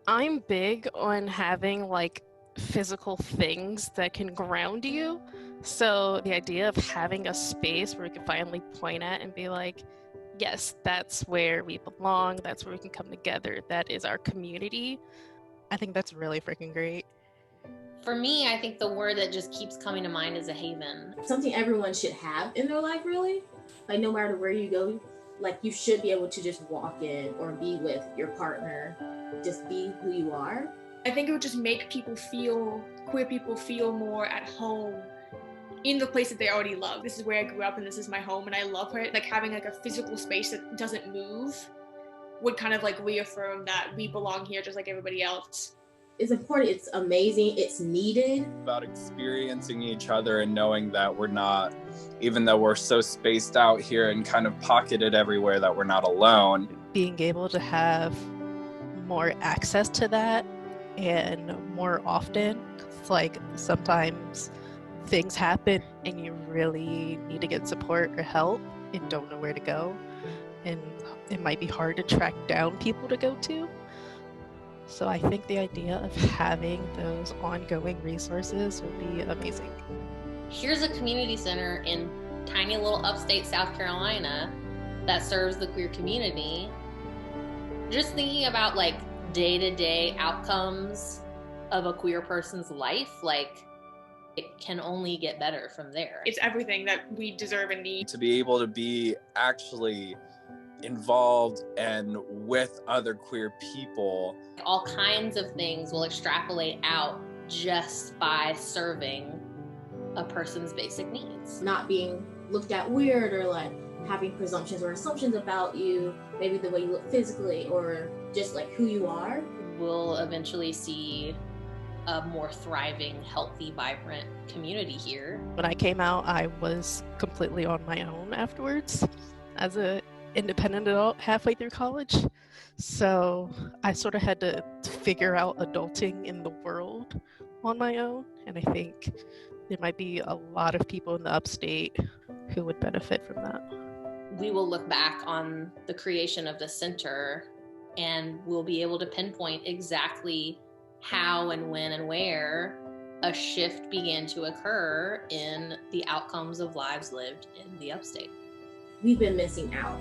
I'm big on having like physical things that can ground you. So the idea of having a space where we can finally point at and be like, yes, that's where we belong, that's where we can come together, that is our community. I think that's really freaking great. For me, I think the word that just keeps coming to mind is a haven. Something everyone should have in their life, really. Like, no matter where you go, like, you should be able to just walk in or be with your partner, just be who you are. I think it would just make queer people feel more at home in the place that they already love. This is where I grew up and this is my home and I love it. Like having like a physical space that doesn't move would kind of like reaffirm that we belong here just like everybody else. It's important, it's amazing, it's needed. About experiencing each other and knowing that we're not, even though we're so spaced out here and kind of pocketed everywhere, that we're not alone. Being able to have more access to that and more often. It's like sometimes things happen and you really need to get support or help and don't know where to go. And it might be hard to track down people to go to. So I think the idea of having those ongoing resources would be amazing. Here's a community center in tiny little upstate South Carolina that serves the queer community. Just thinking about like day-to-day outcomes of a queer person's life, like it can only get better from there. It's everything that we deserve and need. To be able to be actually involved and with other queer people. All kinds of things will extrapolate out just by serving a person's basic needs. Not being looked at weird or like having presumptions or assumptions about you, maybe the way you look physically or just like who you are. We'll eventually see a more thriving, healthy, vibrant community here. When I came out, I was completely on my own afterwards as a independent adult halfway through college. So I sort of had to figure out adulting in the world on my own. And I think there might be a lot of people in the upstate who would benefit from that. We will look back on the creation of the center and we'll be able to pinpoint exactly how and when and where a shift began to occur in the outcomes of lives lived in the upstate. We've been missing out.